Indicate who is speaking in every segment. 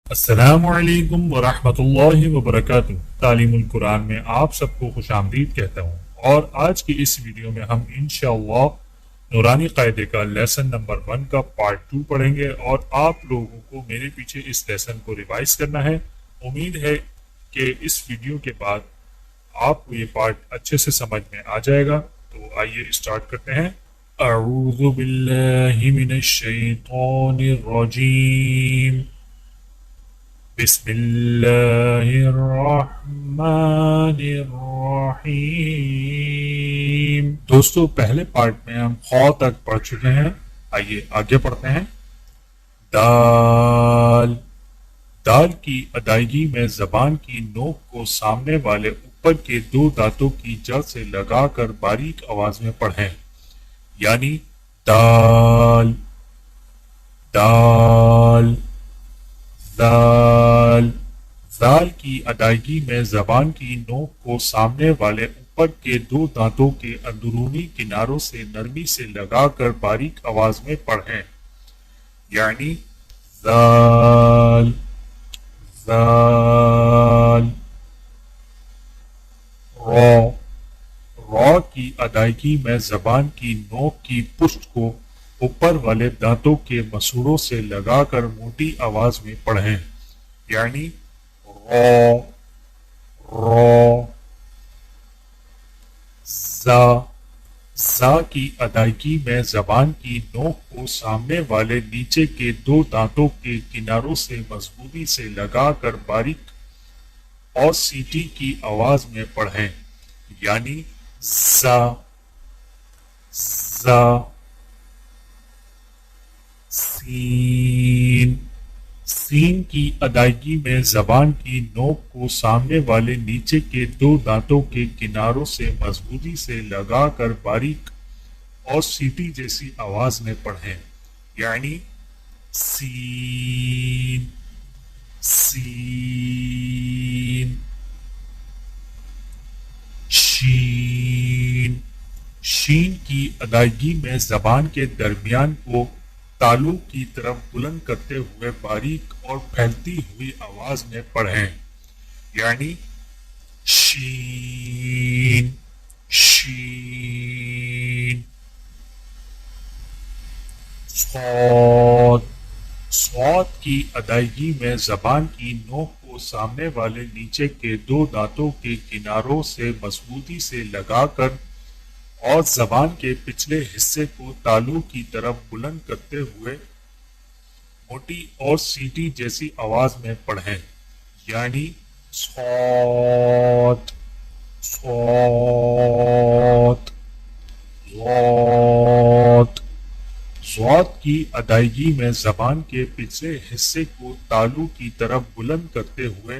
Speaker 1: السلام علیکم ورحمۃ اللہ وبرکاتہ۔ تعلیم القرآن میں آپ سب کو خوش آمدید کہتا ہوں، اور آج کی اس ویڈیو میں ہم انشاءاللہ نورانی قاعدے کا لیسن نمبر 1 کا پارٹ 2 پڑھیں گے، اور آپ لوگوں کو میرے پیچھے اس لیسن کو ریوائز کرنا ہے۔ امید ہے کہ اس ویڈیو کے بعد آپ کو یہ پارٹ اچھے سے سمجھ میں آ جائے گا۔ تو آئیے اسٹارٹ کرتے ہیں۔ اعوذ باللہ من الشیطان الرجیم، بسم اللہ الرحمن الرحیم۔ دوستو، پہلے پارٹ میں ہم خ تک پڑھ چکے ہیں، آئیے آگے پڑھتے ہیں۔ دال، دال کی ادائیگی میں زبان کی نوک کو سامنے والے اوپر کے 2 دانتوں کی جڑ سے لگا کر باریک آواز میں پڑھیں، یعنی دال دال دال۔ دال کی ادائیگی میں زبان کی نوک کو سامنے والے اوپر کے 2 دانتوں کے اندرونی کناروں سے نرمی سے لگا کر باریک آواز میں پڑھیں، یعنی دال دال۔ را، را کی ادائیگی میں زبان کی نوک کی پشت کو اوپر والے دانتوں کے مسوڑوں سے لگا کر موٹی آواز میں پڑھیں، یعنی را را۔ زا، زا کی ادائیگی میں زبان کی نوک کو سامنے والے نیچے کے 2 دانتوں کے کناروں سے مضبوطی سے لگا کر باریک اور سیٹی کی آواز میں پڑھیں، یعنی زا زا۔ سین، سین کی ادائیگی میں زبان کی نوک کو سامنے والے نیچے کے 2 دانتوں کے کناروں سے مضبوطی سے لگا کر باریک اور سیٹی جیسی آواز میں پڑھیں، یعنی سین سین۔ شین، شین کی ادائیگی میں زبان کے درمیان کو تالو کی طرف بلند کرتے ہوئے باریک اور پھیلتی ہوئی آواز میں پڑھیں، یعنی شین شین۔ صاد، صاد کی ادائیگی میں زبان کی نوک کو سامنے والے نیچے کے 2 دانتوں کے کناروں سے مضبوطی سے لگا کر اور زبان کے پچھلے حصے کو تالو کی طرف بلند کرتے ہوئے موٹی اور سیٹی جیسی آواز میں پڑھیں، یعنی صاد صاد صاد۔ صاد کی ادائیگی میں زبان کے پچھلے حصے کو تالو کی طرف بلند کرتے ہوئے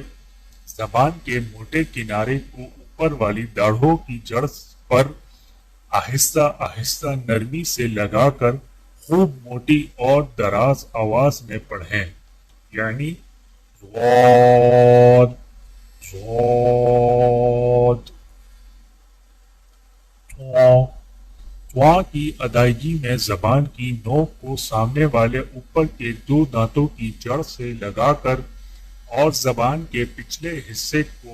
Speaker 1: زبان کے موٹے کنارے کو اوپر والی داڑھوں کی جڑ پر آہستہ آہستہ نرمی سے لگا کر خوب موٹی اور دراز آواز میں پڑھیں، یعنی ضاد ضاد۔ طوا، طوا کی ادائیگی میں زبان کی نوک کو سامنے والے اوپر کے 2 دانتوں کی جڑ سے لگا کر اور زبان کے پچھلے حصے کو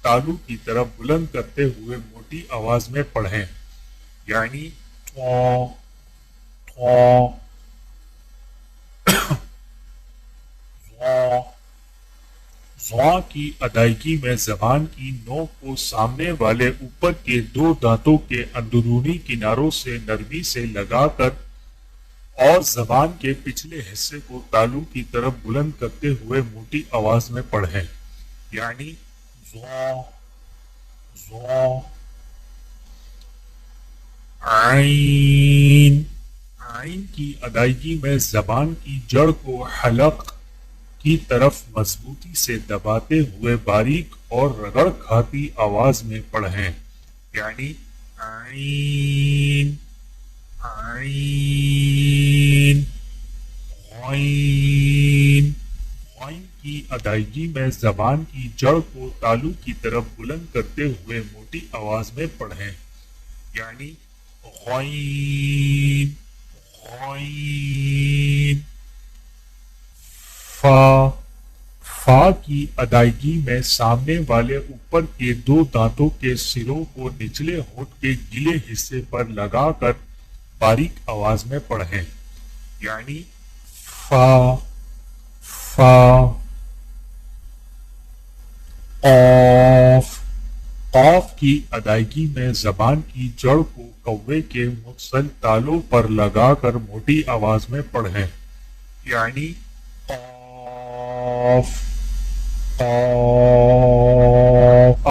Speaker 1: تالو کی طرف بلند کرتے ہوئے موٹی آواز میں پڑھیں، یعنی طوا طوا۔ ضا، ضا کی ادائیگی میں زبان کی نوک کو سامنے والے اوپر کے 2 دانتوں کے اندرونی کناروں سے نرمی سے لگا کر اور زبان کے پچھلے حصے کو تالو کی طرف بلند کرتے ہوئے موٹی آواز میں پڑھیں، یعنی ضا ضا۔ عین، عین کی ادائیگی میں زبان کی جڑ کو حلق کی طرف مضبوطی سے دباتے ہوئے باریک اور رگڑ کھاتی آواز میں پڑھیں، یعنی عین عین۔ غین، غین کی ادائیگی میں زبان کی جڑ کو تالو کی طرف بلند کرتے ہوئے موٹی آواز میں پڑھیں، یعنی غین غین۔ فا، فا کی ادائیگی میں سامنے والے اوپر کے دو دانتوں کے سروں کو نچلے ہونٹ کے گلے حصے پر لگا کر باریک آواز میں پڑھیں، یعنی فا فا، قاف۔ قاف کی ادائیگی میں زبان کی جڑ کو کوے کے متصل تالوں پر لگا کر موٹی آواز میں پڑھیں، یعنی قاف قاف۔